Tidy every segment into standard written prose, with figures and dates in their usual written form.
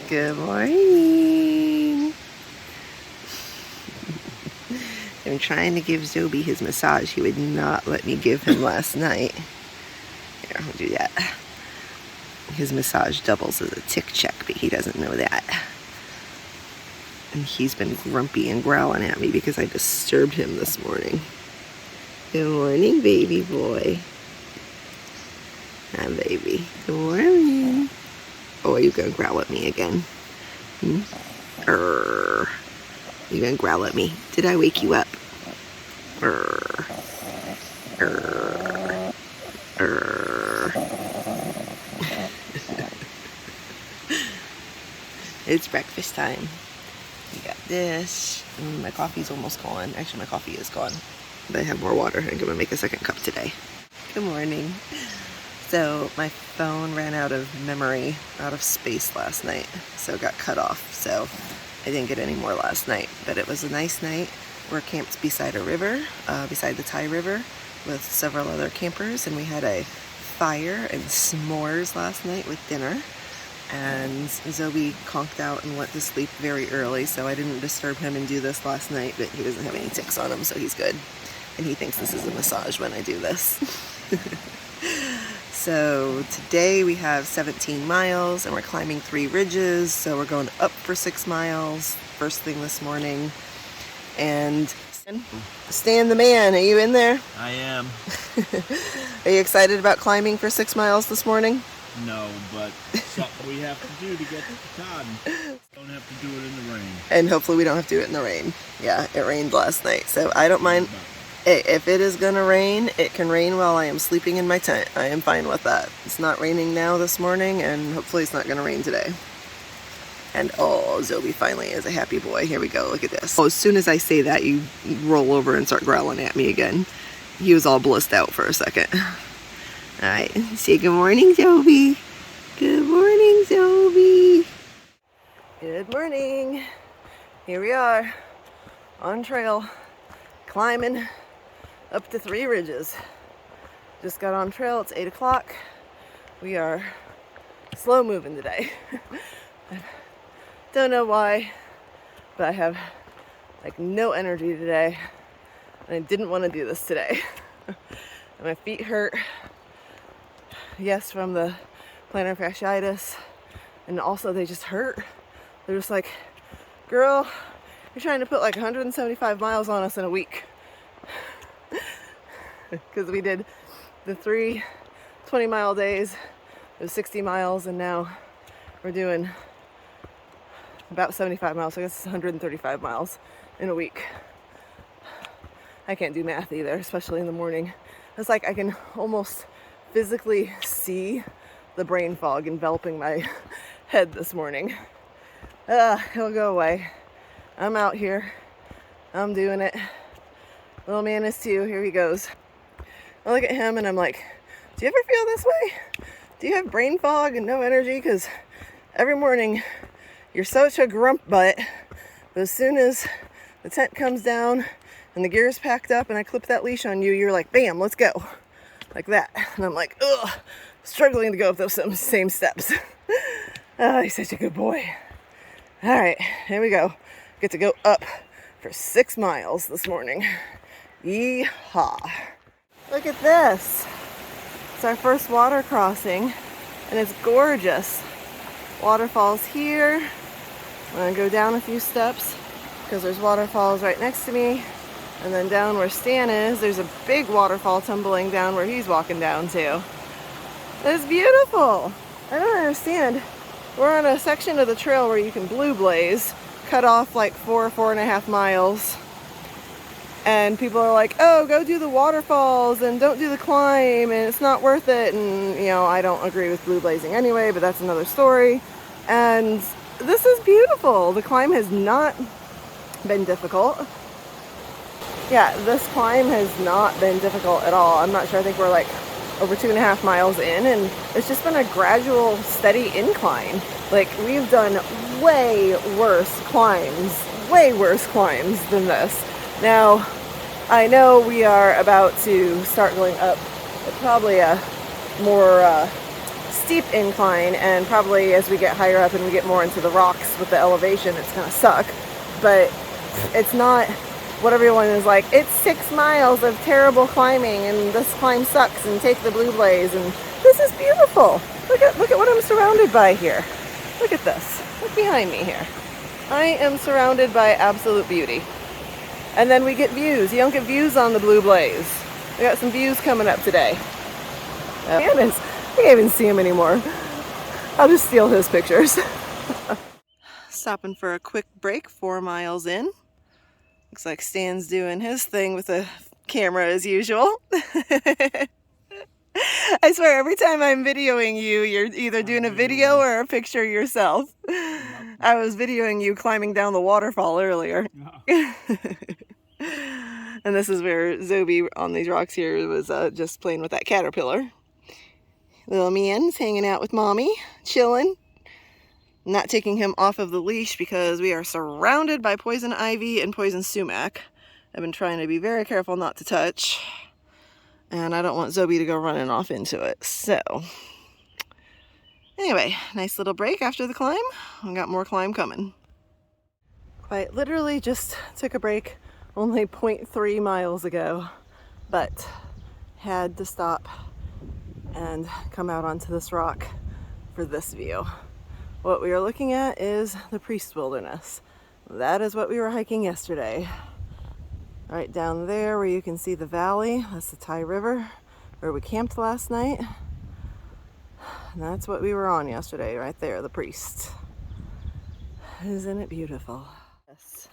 Good morning. I'm trying to give Zobi his massage. He would not let me give him last night. Here, I'll do that. His massage doubles as a tick check, but he doesn't know that. And he's been grumpy and growling at me because I disturbed him this morning. Good morning, baby boy. Hi, baby. Good morning. Oh, are you gonna growl at me again? You gonna growl at me? Did I wake you up? It's breakfast time. We got this. My coffee's almost gone. Actually, my coffee is gone. But I have more water. I'm gonna make a second cup today. Good morning. So my phone ran out of memory, out of space last night. So it got cut off. So I didn't get any more last night. But it was a nice night. We're camped beside a river, beside the Thai River, with several other campers. And we had a fire and s'mores last night with dinner. And Zobi conked out and went to sleep very early, so I didn't disturb him and do this last night, but he doesn't have any ticks on him, so he's good. And he thinks this is a massage when I do this. So today we have 17 miles and we're climbing 3 ridges, so we're going up for 6 miles first thing this morning. And Stan the man, are you in there? I am. Are you excited about climbing for 6 miles this morning? No, but something we have to do to get to Katahdin. Don't have to do it in the rain. And hopefully we don't have to do it in the rain. Yeah, it rained last night, so I don't mind. Hey, if it is gonna rain, it can rain while I am sleeping in my tent. I am fine with that. It's not raining now this morning, and hopefully it's not gonna rain today. And oh, Zobi finally is a happy boy. Here we go, look at this. Oh, as soon as I say that, you roll over and start growling at me again. He was all blissed out for a second. All right, say good morning, Zobi. Good morning, Zobi. Good morning. Here we are on trail, climbing up to 3 ridges. Just got on trail, it's 8 o'clock. We are slow moving today. I don't know why, but I have like no energy today. And I didn't want to do this today. My feet hurt. Yes, from the plantar fasciitis, and also they just hurt. They're just like, girl, you're trying to put like 175 miles on us in a week. Because we did the 3 20-mile days, it was 60 miles, and now we're doing about 75 miles, so I guess it's 135 miles in a week. I can't do math either, especially in the morning. It's like I can almost physically see the brain fog enveloping my head this morning. It'll go away. I'm out here. I'm doing it. Little man is too. Here he goes. I look at him and I'm like, do you ever feel this way? Do you have brain fog and no energy? Because every morning you're such a grump butt, but as soon as the tent comes down and the gear's packed up and I clip that leash on you, you're like, bam, let's go. Like that. And I'm like, ugh, struggling to go up those same steps. Oh, he's such a good boy. All right, here we go. Get to go up for 6 miles this morning. Yeehaw. Look at this. It's our first water crossing, and it's gorgeous. Waterfalls here. I'm gonna go down a few steps because there's waterfalls right next to me. And then down where Stan is, there's a big waterfall tumbling down where he's walking down to. It's beautiful. I don't understand. We're on a section of the trail where you can blue blaze, cut off like 4.5 miles. And people are like, oh, go do the waterfalls and don't do the climb and it's not worth it. And, you know, I don't agree with blue blazing anyway, but that's another story. And this is beautiful. The climb has not been difficult. Yeah, this climb has not been difficult at all. I'm not sure, I think we're like over 2.5 miles in, and it's just been a gradual, steady incline. Like, we've done way worse climbs than this. Now, I know we are about to start going up probably a more steep incline, and probably as we get higher up and we get more into the rocks with the elevation, it's gonna suck. But it's not what everyone is like, it's 6 miles of terrible climbing and this climb sucks and take the blue blaze, and this is beautiful. Look at what I'm surrounded by here. Look at this. Look behind me here. I am surrounded by absolute beauty. And then we get views. You don't get views on the blue blaze. We got some views coming up today. I can't even see him anymore. I'll just steal his pictures. Stopping for a quick break, 4 miles in. Looks like Stan's doing his thing with a camera as usual. I swear, every time I'm videoing you, you're either doing a video or a picture yourself. I was videoing you climbing down the waterfall earlier. And this is where Zobi on these rocks here was just playing with that caterpillar. Little man's hanging out with mommy, chilling. Not taking him off of the leash because we are surrounded by poison ivy and poison sumac. I've been trying to be very careful not to touch. And I don't want Zobi to go running off into it. So, anyway, nice little break after the climb. We got more climb coming. Quite literally just took a break only 0.3 miles ago, but had to stop and come out onto this rock for this view. What we are looking at is the Priest Wilderness. That is what we were hiking yesterday. Right down there where you can see the valley, that's the Ty River, where we camped last night. And that's what we were on yesterday, right there, the Priest. Isn't it beautiful? Yes.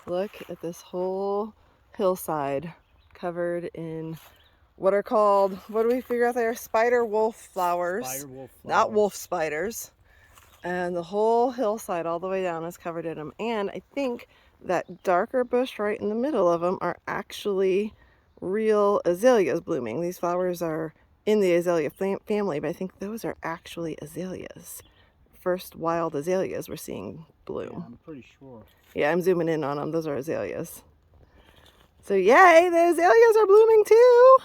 Look at this whole hillside covered in what are called, what do we figure out there? Spider wolf flowers. Spider wolf flowers. Not wolf spiders. And the whole hillside all the way down is covered in them. And I think that darker bush right in the middle of them are actually real azaleas blooming. These flowers are in the azalea family, but I think those are actually azaleas. First wild azaleas we're seeing bloom. Yeah, I'm pretty sure. Yeah, I'm zooming in on them. Those are azaleas. So yay, the azaleas are blooming too.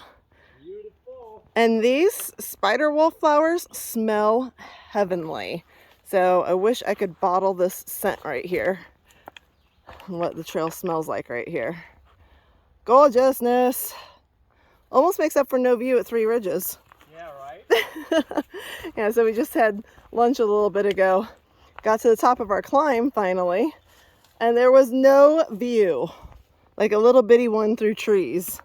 Beautiful. And these spider wolf flowers smell heavenly. So I wish I could bottle this scent right here. And what the trail smells like right here. Gorgeousness. Almost makes up for no view at Three Ridges. Yeah, right? Yeah, so we just had lunch a little bit ago. Got to the top of our climb finally. And there was no view. Like a little bitty one through trees.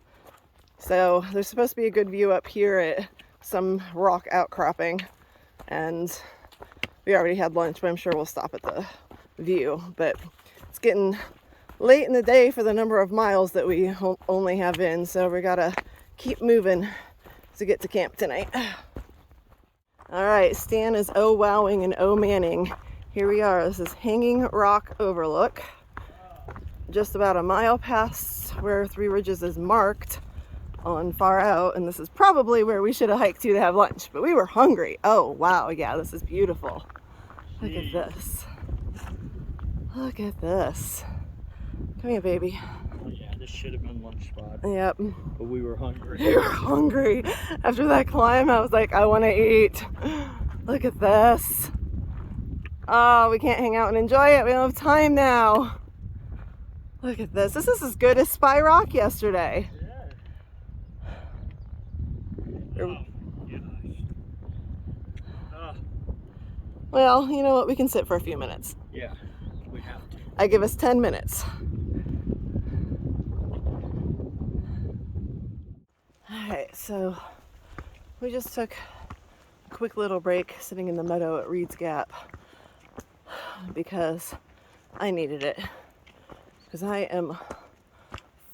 So there's supposed to be a good view up here at some rock outcropping. And we already had lunch, but I'm sure we'll stop at the view. But it's getting late in the day for the number of miles that we only have in, so we gotta keep moving to get to camp tonight. All right, Stan is wowing and manning. Here we are. This is Hanging Rock Overlook. Just about a mile past where Three Ridges is marked on far out, and this is probably where we should have hiked to have lunch, but we were hungry. Oh wow, yeah, this is beautiful. Look at this. Look at this. Come here, baby. Oh, yeah, this should have been lunch spot. Yep. But we were hungry. We were hungry. After that climb, I was like, I want to eat. Look at this. Oh, we can't hang out and enjoy it. We don't have time now. Look at this. This is as good as Spy Rock yesterday. Yeah. Oh, yeah. Well, you know what? We can sit for a few minutes. Yeah, we have to. I give us 10 minutes. Alright, so we just took a quick little break sitting in the meadow at Reed's Gap because I needed it. Because I am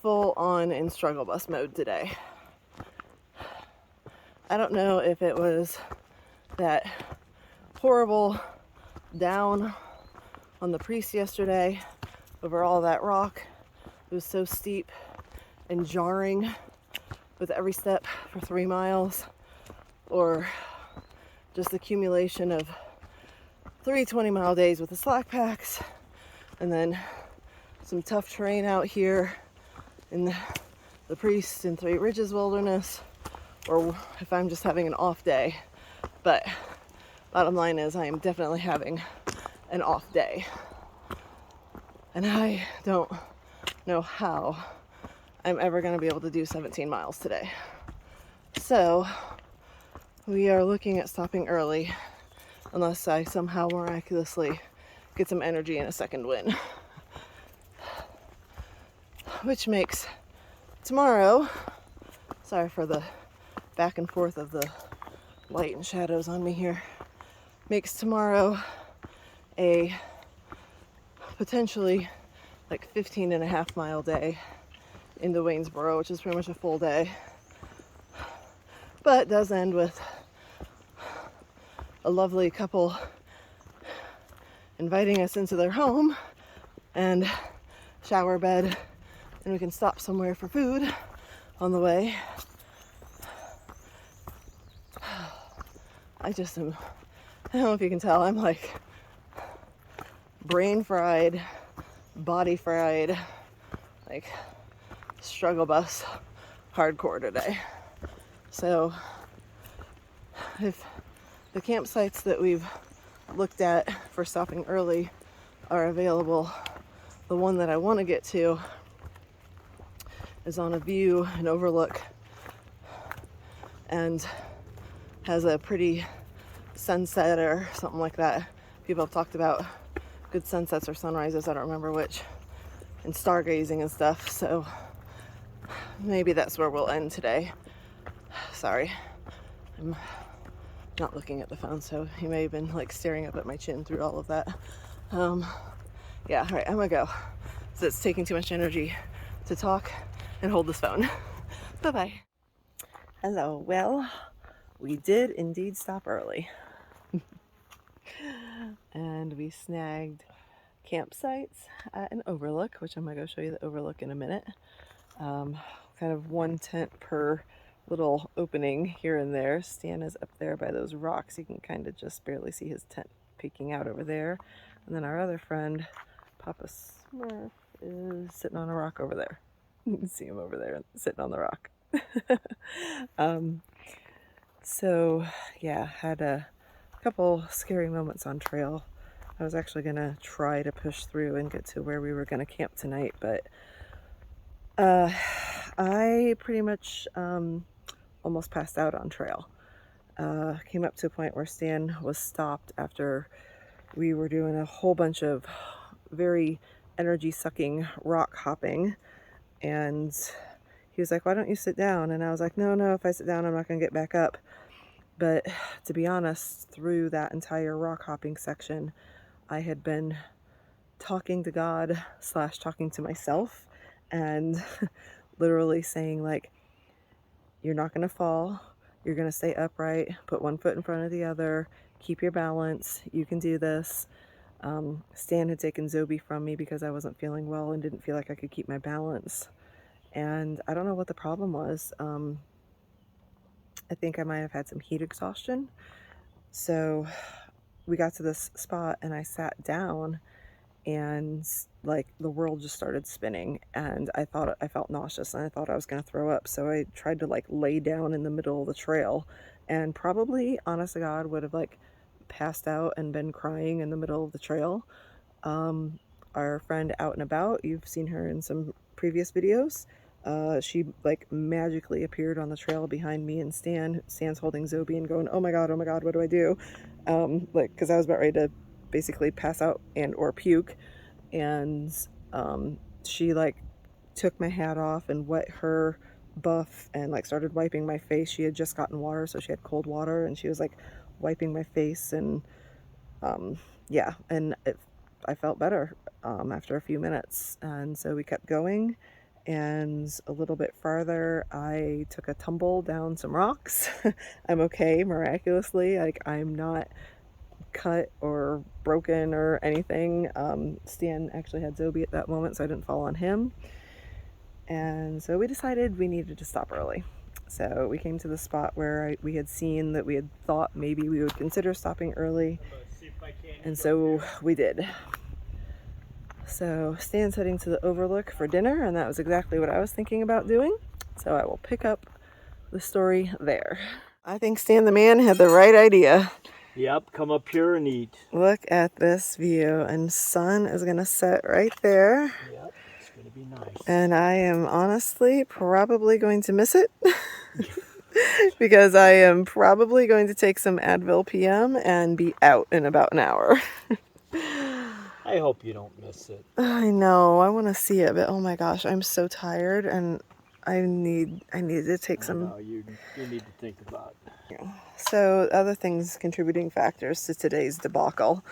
full on in struggle bus mode today. I don't know if it was that horrible down on the Priest yesterday over all that rock. It was so steep and jarring with every step for 3 miles, or just the accumulation of 3 20-mile days with the slack packs, and then some tough terrain out here in the Priest and Three Ridges Wilderness, or if I'm just having an off day. But bottom line is I am definitely having an off day. And I don't know how I'm ever going to be able to do 17 miles today. So we are looking at stopping early unless I somehow miraculously get some energy and a second win. Which makes tomorrow, sorry for the back and forth of the light and shadows on me here, makes tomorrow a potentially like 15.5 mile day into Waynesboro, which is pretty much a full day, but does end with a lovely couple inviting us into their home and shower bed, and we can stop somewhere for food on the way. I don't know if you can tell, I'm like brain fried, body fried, like struggle bus hardcore today. So if the campsites that we've looked at for stopping early are available, the one that I want to get to is on a view and overlook and has a pretty sunset or something like that. People have talked about good sunsets or sunrises, I don't remember which, and stargazing and stuff, so maybe that's where we'll end today. Sorry, I'm not looking at the phone, so you may have been like staring up at my chin through all of that. Yeah, all right, I'm gonna go. So it's taking too much energy to talk and hold this phone. Bye-bye. Hello, well, we did indeed stop early. And we snagged campsites at an overlook, which I'm gonna go show you the overlook in a minute. Kind of one tent per little opening here and there. Stan is up there by those rocks. You can kind of just barely see his tent peeking out over there. And then our other friend, Papa Smurf, is sitting on a rock over there. You can see him over there sitting on the rock. So yeah, had a couple scary moments on trail. I was actually gonna try to push through and get to where we were gonna camp tonight, but I pretty much almost passed out on trail. Came up to a point where Stan was stopped after we were doing a whole bunch of very energy sucking rock hopping, and he was like, why don't you sit down? And I was like, no, if I sit down I'm not gonna get back up. But to be honest, through that entire rock hopping section, I had been talking to God / talking to myself, and literally saying like, you're not gonna fall, you're gonna stay upright, put one foot in front of the other, keep your balance, you can do this. Stan had taken Zobi from me because I wasn't feeling well and didn't feel like I could keep my balance. And I don't know what the problem was. I think I might have had some heat exhaustion. So we got to this spot and I sat down, and like the world just started spinning, and I felt nauseous and I thought I was going to throw up. So I tried to like lay down in the middle of the trail, and probably, honest to God, would have like passed out and been crying in the middle of the trail. Our friend Out and About, you've seen her in some previous videos. She like magically appeared on the trail behind me and Stan. Stan's holding Zobi and going, oh my god, what do I do? Like, because I was about ready to basically pass out and or puke, and she like took my hat off and wet her buff and like started wiping my face. She had just gotten water, so she had cold water, and she was like wiping my face, and yeah, and I felt better after a few minutes. And so we kept going, and a little bit farther I took a tumble down some rocks. I'm okay, miraculously. Like, I'm not cut or broken or anything. Stan actually had Zobi at that moment, so I didn't fall on him. And so we decided we needed to stop early. So we came to the spot where we had seen that we had thought maybe we would consider stopping early, and so we did. So Stan's heading to the overlook for dinner, and that was exactly what I was thinking about doing. So I will pick up the story there. I think Stan the man had the right idea. Yep, come up here and eat. Look at this view, and sun is gonna set right there. Yep, it's gonna be nice. And I am honestly probably going to miss it because I am probably going to take some Advil PM and be out in about an hour. I hope you don't miss it. I know, I want to see it, but oh my gosh, I'm so tired, and I need to take some. No, you need to think about it. So other things contributing factors to today's debacle.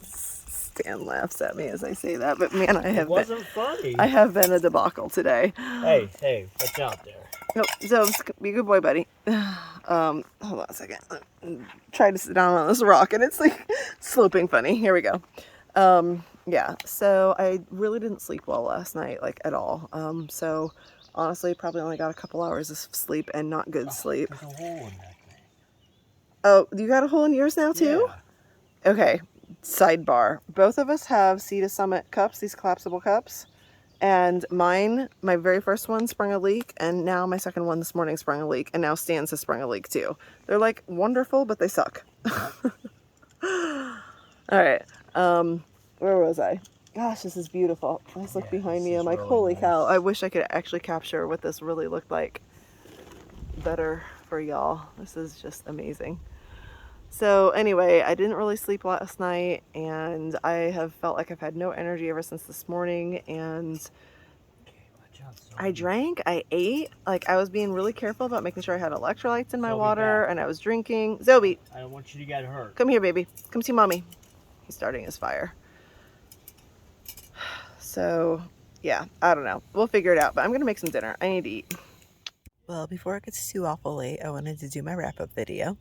Stan laughs at me as I say that, but man, It wasn't funny. I have been a debacle today. Hey, what's out there? No, so be a good boy, buddy. Hold on a second. Try to sit down on this rock, and it's like sloping funny. Here we go. Yeah, so I really didn't sleep well last night, like at all. So honestly, probably only got a couple hours of sleep, and not good sleep. There's a hole in that thing. Oh, you got a hole in yours now too? Yeah. Okay, sidebar. Both of us have Sea to Summit cups, these collapsible cups. And mine, my very first one sprung a leak, and now my second one this morning sprung a leak, and now Stan's has sprung a leak too. They're like wonderful, but they suck. All right, where was I? Gosh, this is beautiful. I just look behind me, I'm like, really holy nice. cow, I wish I could actually capture what this really looked like better for y'all. This is just amazing. So anyway, I didn't really sleep last night, and I have felt like I've had no energy ever since this morning, and I drank, I ate, like I was being really careful about making sure I had electrolytes in my water, and I was drinking. Zobi, I don't want you to get hurt. come here, baby. Come see mommy. He's starting his fire. So yeah, I don't know. We'll figure it out, but I'm gonna make some dinner. I need to eat. Well, before it gets too awful late, I wanted to do my wrap-up video.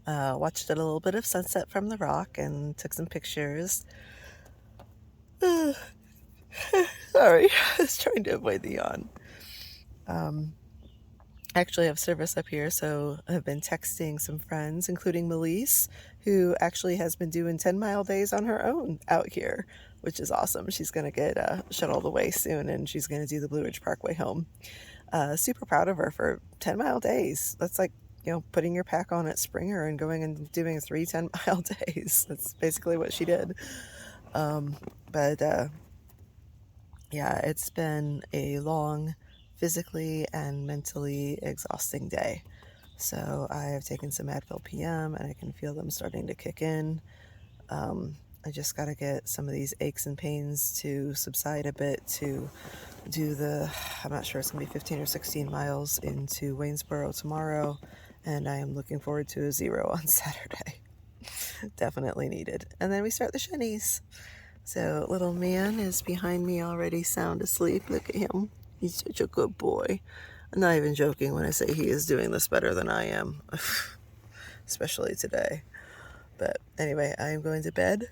Watched a little bit of sunset from the rock and took some pictures. Sorry, I was trying to avoid the yawn. I actually have service up here, so I've been texting some friends, including Melise, who actually has been doing 10-mile days on her own out here, which is awesome. She's going to get shuttled away soon, and she's going to do the Blue Ridge Parkway home. Super proud of her for 10-mile days. That's like, you know, putting your pack on at Springer and going and doing 3 10-mile days. That's basically what she did. Yeah, it's been a long, physically and mentally exhausting day. So I have taken some Advil PM, and I can feel them starting to kick in. I just got to get some of these aches and pains to subside a bit to do I'm not sure, it's going to be 15 or 16 miles into Waynesboro tomorrow. And I am looking forward to a 0 on Saturday. Definitely needed. And then we start the shunnies. So little man is behind me already sound asleep. Look at him. He's such a good boy. I'm not even joking when I say he is doing this better than I am. Especially today. But anyway, I am going to bed.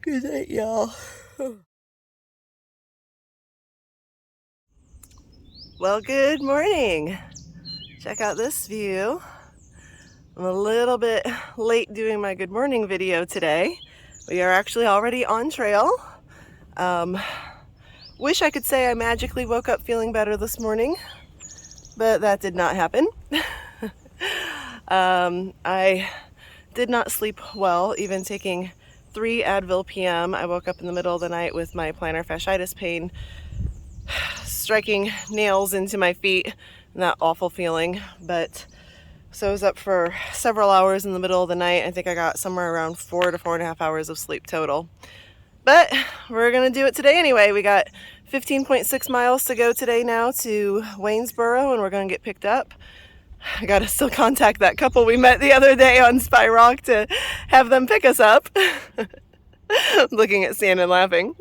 Good night, y'all. Well, good morning. Check out this view. I'm a little bit late doing my good morning video today. We are actually already on trail. Wish I could say I magically woke up feeling better this morning, but that did not happen. I did not sleep well, even taking 3 Advil PM. I woke up in the middle of the night with my plantar fasciitis pain striking nails into my feet, and that awful feeling. But so I was up for several hours in the middle of the night. I think I got somewhere around 4 to 4.5 hours of sleep total. But we're gonna do it today anyway. We got 15.6 miles to go today now to Waynesboro, and we're gonna get picked up. I gotta still contact that couple we met the other day on Spy Rock to have them pick us up. Looking at Stan and laughing.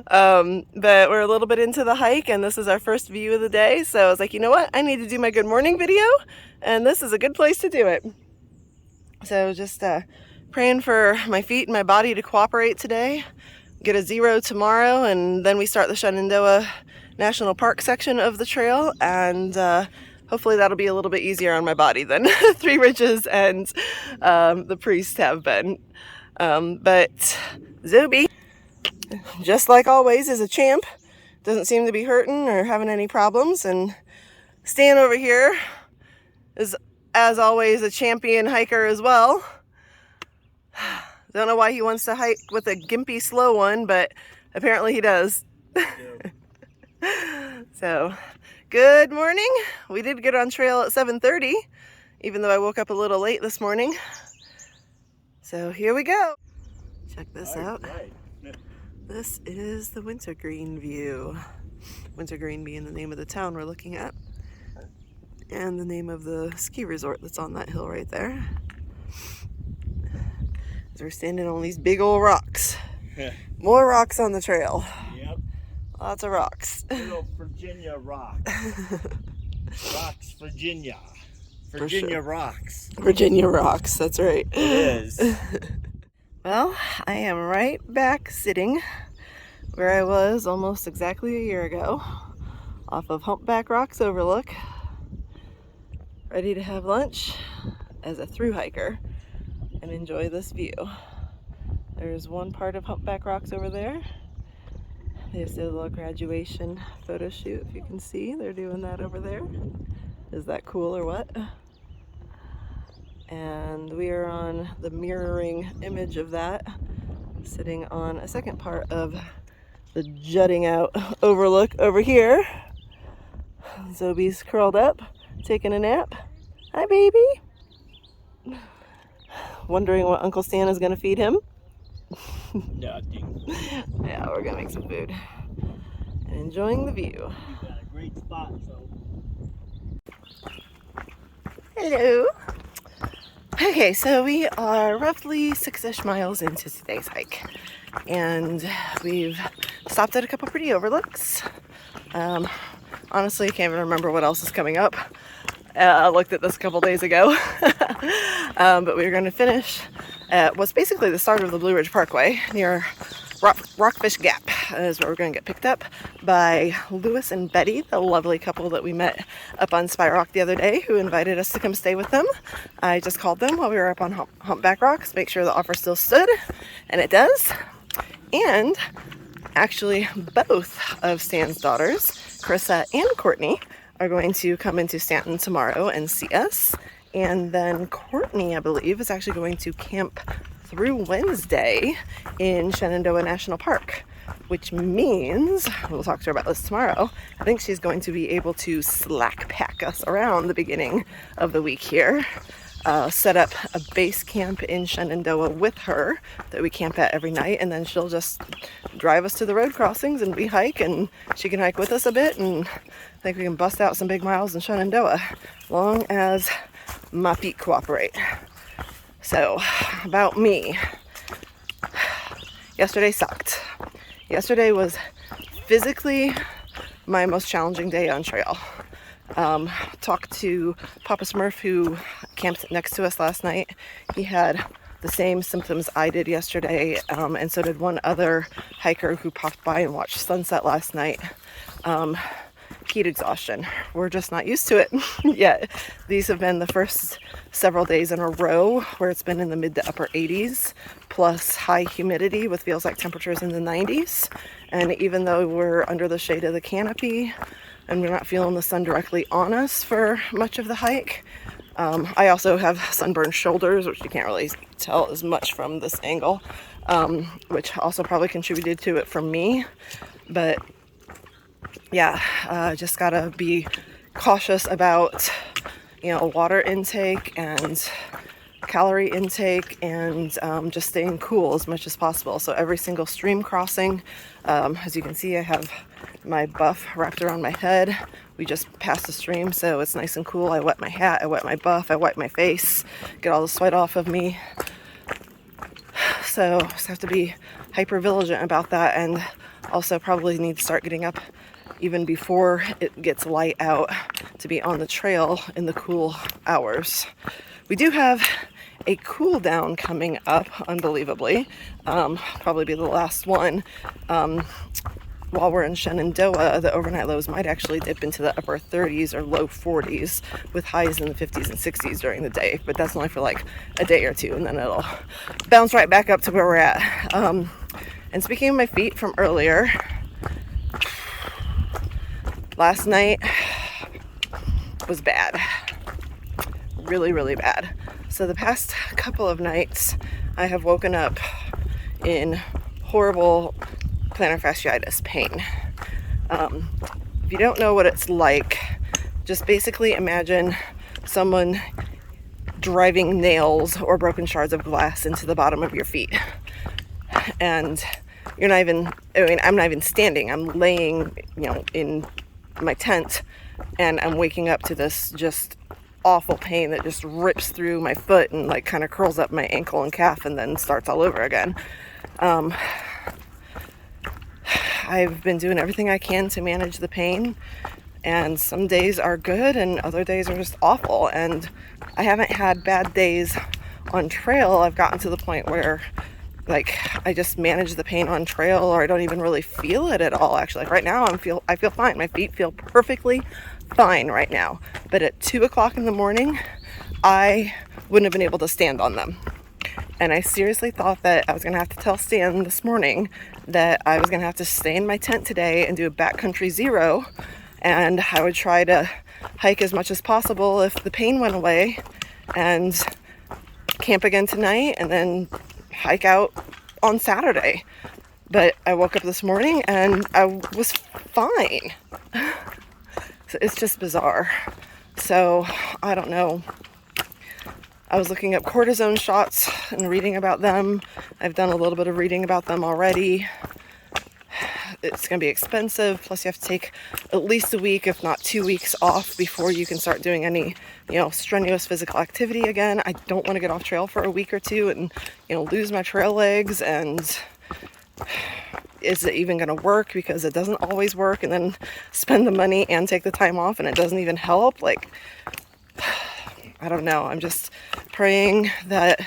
But we're a little bit into the hike, and this is our first view of the day. So I was like, you know what? I need to do my good morning video, and this is a good place to do it. So just praying for my feet and my body to cooperate today. Get a 0 tomorrow, and then we start the Shenandoah National Park section of the trail, and hopefully that'll be a little bit easier on my body than Three Ridges and the Priest have been. But Zobi, just like always, is a champ. Doesn't seem to be hurting or having any problems. And Stan over here is as always, a champion hiker as well. Don't know why he wants to hike with a gimpy slow one, but apparently he does. So, good morning. We did get on trail at 7:30, even though I woke up a little late this morning. So here we go. Check this out. This is the Wintergreen view. Wintergreen being the name of the town we're looking at, and the name of the ski resort that's on that hill right there. As we're standing on these big old rocks. More rocks on the trail. Yep. Lots of rocks. Little Virginia rocks. Rocks, Virginia. Virginia sure. Rocks. Virginia rocks, that's right. It is. Well, I am right back sitting where I was almost exactly a year ago, off of Humpback Rocks Overlook, ready to have lunch as a thru-hiker and enjoy this view. There's one part of Humpback Rocks over there. They just did a little graduation photo shoot, if you can see. They're doing that over there. Is that cool or what? And we are on the mirroring image of that, sitting on a second part of the jutting out overlook over here. Zobe's curled up, taking a nap. Hi, baby. Wondering what Uncle Stan is going to feed him. Nothing. Yeah, we're going to make some food. And enjoying the view. You got a great spot, so. Hello. Okay, so we are roughly 6-ish miles into today's hike. And we've stopped at a couple pretty overlooks. Honestly, I can't even remember what else is coming up. I looked at this a couple days ago. But we're going to finish at what's basically the start of the Blue Ridge Parkway near Rockfish Gap is where we're going to get picked up by Lewis and Betty, the lovely couple that we met up on Spy Rock the other day, who invited us to come stay with them. I just called them while we were up on Humpback Rocks, make sure the offer still stood, and it does. And actually both of Stan's daughters, Carissa and Courtney, are going to come into Staunton tomorrow and see us. And then Courtney, I believe, is actually going to camp through Wednesday in Shenandoah National Park, which means, we'll talk to her about this tomorrow, I think she's going to be able to slack pack us around the beginning of the week here, set up a base camp in Shenandoah with her that we camp at every night, and then she'll just drive us to the road crossings and we hike, and she can hike with us a bit, and I think we can bust out some big miles in Shenandoah, long as my feet cooperate. So, about me. Yesterday sucked. Yesterday was physically my most challenging day on trail. Talked to Papa Smurf, who camped next to us last night. He had the same symptoms I did yesterday, and so did one other hiker who popped by and watched sunset last night. Heat exhaustion. We're just not used to it yet. These have been the first several days in a row where it's been in the mid to upper 80s, plus high humidity with feels like temperatures in the 90s. And even though we're under the shade of the canopy and we're not feeling the sun directly on us for much of the hike, I also have sunburned shoulders, which you can't really tell as much from this angle, which also probably contributed to it for me. But yeah, just gotta be cautious about, water intake and calorie intake, and just staying cool as much as possible. So every single stream crossing, as you can see, I have my buff wrapped around my head. We just passed the stream, so it's nice and cool. I wet my hat, I wet my buff, I wipe my face, get all the sweat off of me. So just have to be hyper vigilant about that, and also probably need to start getting up even before it gets light out to be on the trail in the cool hours. We do have a cool down coming up, unbelievably. Probably be the last one. While we're in Shenandoah, the overnight lows might actually dip into the upper 30s or low 40s with highs in the 50s and 60s during the day, but that's only for like a day or two, and then it'll bounce right back up to where we're at. And speaking of my feet from earlier, last night was bad. really, really bad. So the past couple of nights, I have woken up in horrible plantar fasciitis pain. If you don't know what it's like, just basically imagine someone driving nails or broken shards of glass into the bottom of your feet. And you're not even, I'm not even standing. I'm laying, in my tent, and I'm waking up to this just awful pain that just rips through my foot and like kind of curls up my ankle and calf and then starts all over again. I've been doing everything I can to manage the pain, and some days are good and other days are just awful. And I haven't had bad days on trail. I've gotten to the point where I just manage the pain on trail, or I don't even really feel it at all. Actually, like right now I feel fine. My feet feel perfectly fine right now. But at 2 o'clock in the morning, I wouldn't have been able to stand on them. And I seriously thought that I was going to have to tell Stan this morning that I was going to have to stay in my tent today and do a backcountry 0. And I would try to hike as much as possible if the pain went away, and camp again tonight and then hike out on Saturday. But I woke up this morning and I was fine. So it's just bizarre. So I don't know. I was looking up cortisone shots and reading about them. I've done a little bit of reading about them already. It's going to be expensive. Plus you have to take at least a week, if not 2 weeks off before you can start doing any, strenuous physical activity again. I don't want to get off trail for a week or two and, lose my trail legs. And is it even going to work? Because it doesn't always work. And then spend the money and take the time off and it doesn't even help. I don't know. I'm just praying that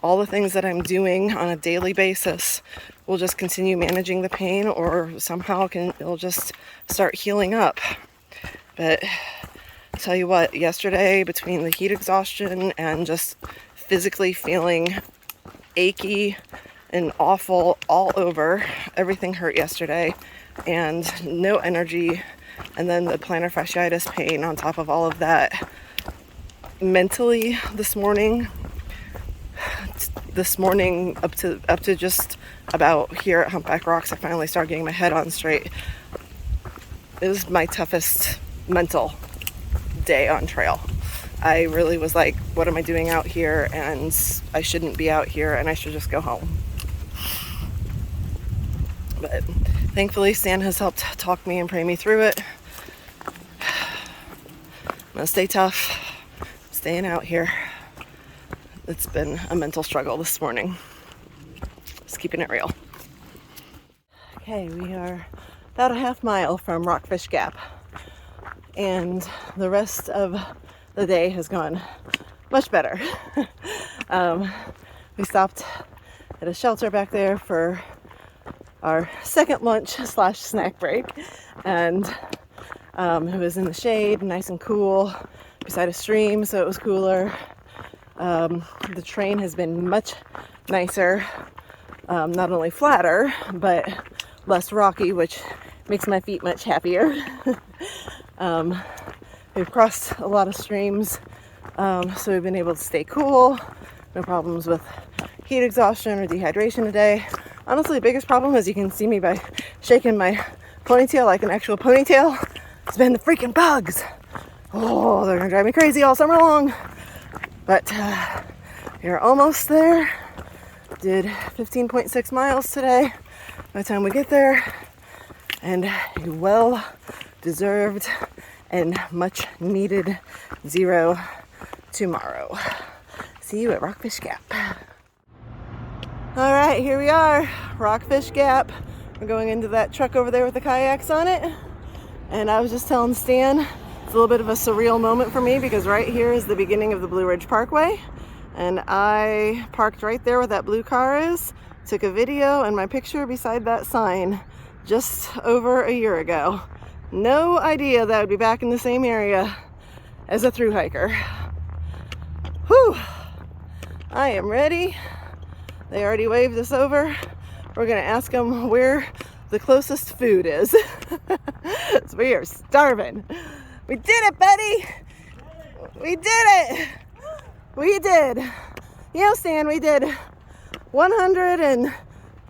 all the things that I'm doing on a daily basis will just continue managing the pain, or somehow it'll just start healing up. But I'll tell you what, yesterday, between the heat exhaustion and just physically feeling achy and awful all over, everything hurt yesterday, and no energy, and then the plantar fasciitis pain on top of all of that. Mentally this morning up to just about here at Humpback Rocks, I finally started getting my head on straight. It was my toughest mental day on trail. I really was like, what am I doing out here? And I shouldn't be out here, and I should just go home. But thankfully Stan has helped talk me and pray me through it. I'm gonna stay tough, staying out here. It's been a mental struggle this morning. Just keeping it real. Okay, we are about a half mile from Rockfish Gap, and the rest of the day has gone much better. We stopped at a shelter back there for our second lunch / snack break, and it was in the shade, nice and cool, beside a stream, so it was cooler. The terrain has been much nicer, not only flatter, but less rocky, which makes my feet much happier. We've crossed a lot of streams, so we've been able to stay cool. No problems with heat exhaustion or dehydration today. Honestly, the biggest problem, as you can see me by shaking my ponytail like an actual ponytail, has been the freaking bugs. Oh, they're gonna drive me crazy all summer long. But we're almost there. Did 15.6 miles today by the time we get there, and a well-deserved and much-needed 0 tomorrow. See you at Rockfish Gap. All right, here we are, Rockfish Gap. We're going into that truck over there with the kayaks on it. And I was just telling Stan, it's a little bit of a surreal moment for me, because right here is the beginning of the Blue Ridge Parkway. And I parked right there where that blue car is, took a video and my picture beside that sign just over a year ago. No idea that I would be back in the same area as a thru-hiker. Whew! I am ready. They already waved us over. We're gonna ask them where the closest food is. So we are starving. We did it, buddy! We did it! We did. You know, Stan, we did 100 and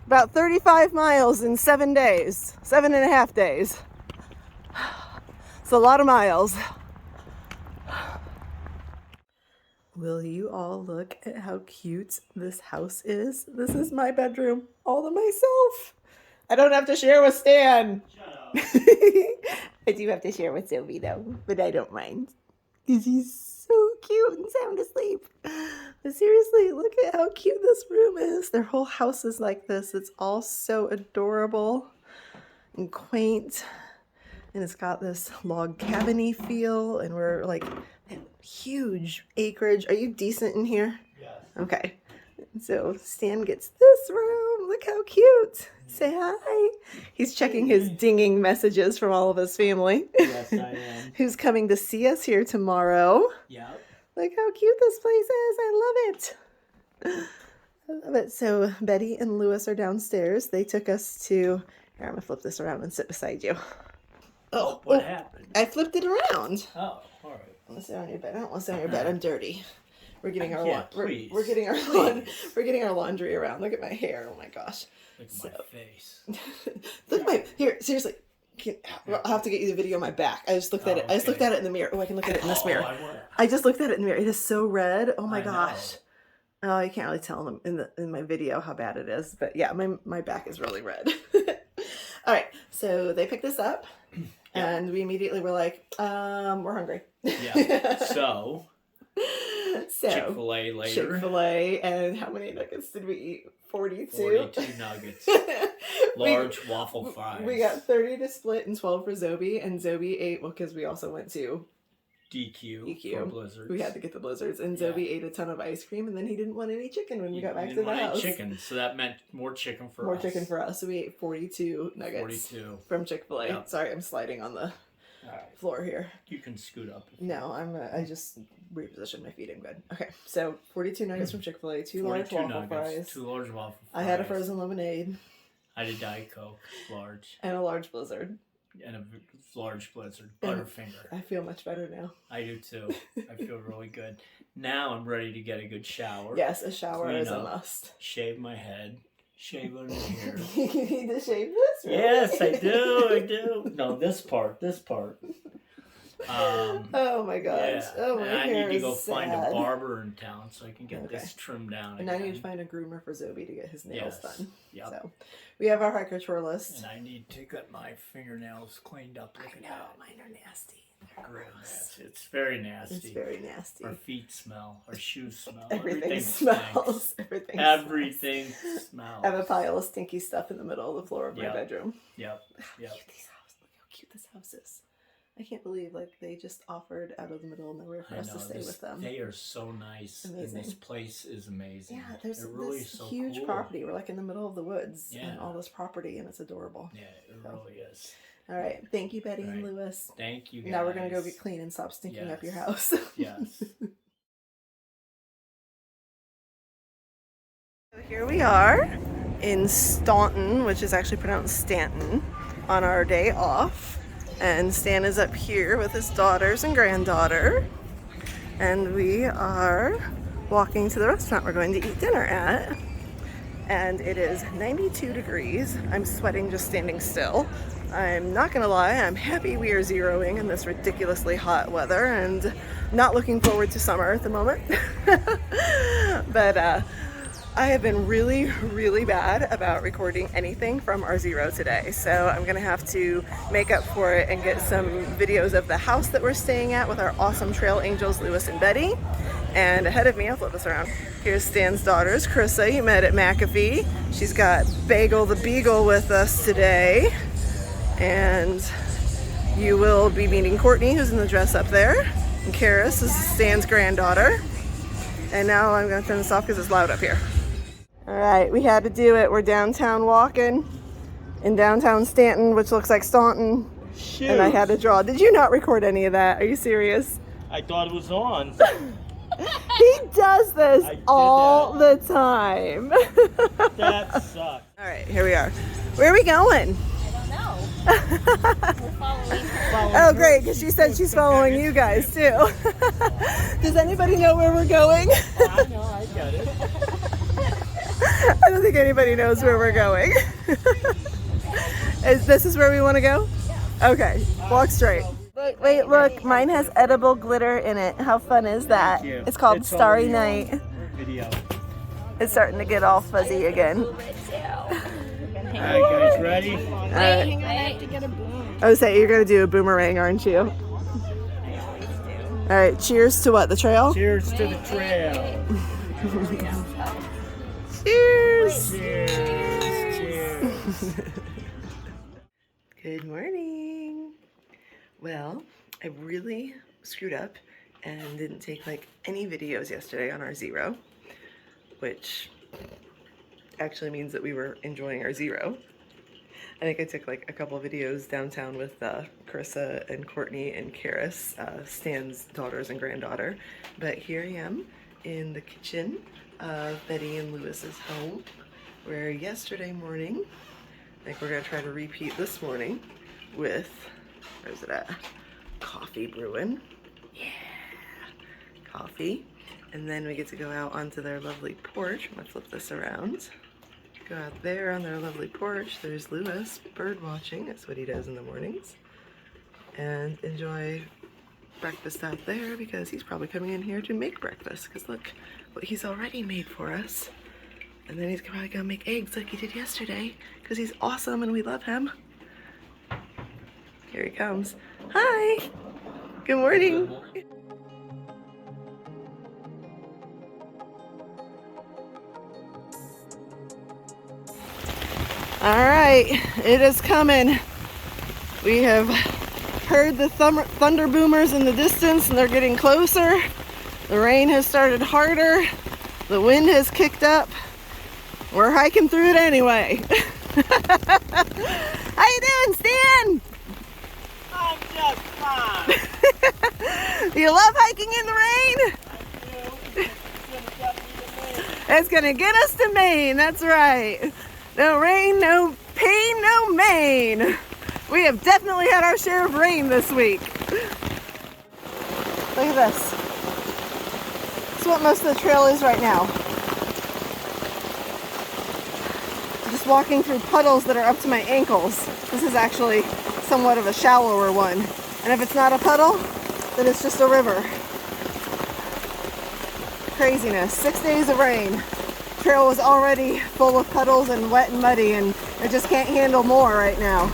about 35 miles in 7 days, 7.5 days. It's a lot of miles. Will you all look at how cute this house is? This is my bedroom all to myself. I don't have to share with Stan. Shut up. I do have to share with Sophie though, but I don't mind. Because he's so cute and sound asleep. But seriously, look at how cute this room is. Their whole house is like this. It's all so adorable and quaint. And it's got this log cabin-y feel. And we're like huge acreage. Are you decent in here? Yes. Okay. So Stan gets this room. Look how cute. Say hi. He's checking his dinging messages from all of his family. Yes, I am. Who's coming to see us here tomorrow. Yep. Look how cute this place is. I love it. I love it. So Betty and Lewis are downstairs. They took us to... Here, I'm going to flip this around and sit beside you. Oh, what happened? I flipped it around. Oh, all right. I want to sit on your bed. I don't want to sit on your bed. I'm dirty. We're getting our please. we're getting our laundry around. Look at my hair. Oh my gosh. Look at my face. Look at my here. Seriously, I'll have to get you the video of my back. I just looked at it. I just looked at it in the mirror. Oh, I can look at it in this mirror. I just looked at it in the mirror. It is so red. Oh my gosh. Oh, you can't really tell in my video how bad it is, but yeah, my back is really red. All right, so they picked this up, and we immediately were like, we're hungry. Yeah. So Chick-fil-A later. Chick-fil-A, and how many nuggets did we eat? 42? 42 nuggets. Large waffle fries. We got 30 to split and 12 for Zobi, and Zobi ate, well, because we also went to DQ for blizzards. We had to get the blizzards, and Zobi ate a ton of ice cream, and then he didn't want any chicken when we got back to the house. Chicken, so that meant more chicken for us. More chicken for us, so we ate 42 nuggets 42. from Chick-fil-A. Yep. Sorry, I'm sliding on the floor here. You can scoot up. No, I just repositioned my feet. I'm good. Okay, so 42 nuggets from Chick-fil-A, 2 large waffle fries. 2 large waffle fries. I had a frozen lemonade. I had a Diet Coke, large. And a large blizzard. And a large blizzard. Butterfinger. I feel much better now. I do too. I feel really good. Now I'm ready to get a good shower. Yes, a shower is a must. Shave my head. Shave under here. You need to shave this? Really? Yes, I do. No, this part. Oh my gosh. Yeah. Oh, my hair I need to go is find sad. a barber in town so I can get this trimmed down. And I need to find a groomer for Zobi to get his nails done. Yep. So we have our hiker tour list. And I need to get my fingernails cleaned up. I know, mine are nasty. They're gross. It's very nasty. It's very nasty. Our feet smell. Our shoes smell. Everything smells. Everything smells. I have a pile of stinky stuff in the middle of the floor of my bedroom. Yep. Look how cute this house is. I can't believe they just offered out of the middle of nowhere for us to stay with them. They are so nice. Amazing. And this place is amazing. Yeah, there's really this so huge cool. property. We're like in the middle of the woods and all this property, and it's adorable. Yeah, it really is. All right. Thank you, Betty and Lewis. Thank you, guys. Now we're going to go get clean and stop stinking up your house. Yes. So here we are in Staunton, which is actually pronounced Stanton, on our day off. And Stan is up here with his daughters and granddaughter. And we are walking to the restaurant we're going to eat dinner at. And it is 92 degrees. I'm sweating just standing still. I'm not gonna lie, I'm happy we are zeroing in this ridiculously hot weather and not looking forward to summer at the moment. But I have been really, really bad about recording anything from our zero today. So I'm gonna have to make up for it and get some videos of the house that we're staying at with our awesome trail angels, Lewis and Betty. And ahead of me, I'll flip this around. Here's Stan's daughters, Carissa, you met at McAfee. She's got Bagel the Beagle with us today. And you will be meeting Courtney, who's in the dress up there. And Karis is Stan's granddaughter. And now I'm gonna turn this off because it's loud up here. All right, we had to do it. We're downtown walking in downtown Stanton, which looks like Staunton. Shoot. And I had to draw. Did you not record any of that? Are you serious? I thought it was on. He does this all the time. That sucks. All right, here we are. Where are we going? We're following her. Oh, great, because she said she's following you guys too. Does anybody know where we're going? I know, I got it. I don't think anybody knows where we're going. This is where we want to go? Okay, walk straight. Wait, look, mine has edible glitter in it. How fun is that? Thank you. It's called It's Starry already Night. Video. It's starting to get all fuzzy again. Alright guys, ready? I was saying, you're going to do a boomerang, aren't you? Alright, cheers to what, the trail? Cheers to the trail. Cheers! Cheers. Cheers. Good morning. Well, I really screwed up and didn't take like any videos yesterday on our zero, which actually means that we were enjoying our zero. I think I took like a couple of videos downtown with Carissa and Courtney and Karis, Stan's daughters and granddaughter. But here I am in the kitchen of Betty and Lewis's home, where yesterday morning, I think we're gonna try to repeat this morning with, where's it at? Coffee brewing. Yeah, coffee. And then we get to go out onto their lovely porch. I'm gonna flip this around. Go out there on their lovely porch. There's Lewis bird watching. That's what he does in the mornings. And enjoy breakfast out there because he's probably coming in here to make breakfast. Because look what he's already made for us. And then he's probably gonna make eggs like he did yesterday because he's awesome and we love him. Here he comes. Hi. Good morning. All right, it is coming. We have heard the thunder boomers in the distance and they're getting closer. The rain has started harder. The wind has kicked up. We're hiking through it anyway. How you doing, Stan? I'm just fine. You love hiking in the rain? It's gonna get us to Maine, that's right. No rain, no pain, no Maine. We have definitely had our share of rain this week. Look at this. This is what most of the trail is right now. Just walking through puddles that are up to my ankles. This is actually somewhat of a shallower one. And if it's not a puddle, then it's just a river. Craziness. 6 days of rain. Trail was already full of puddles and wet and muddy, and it just can't handle more right now.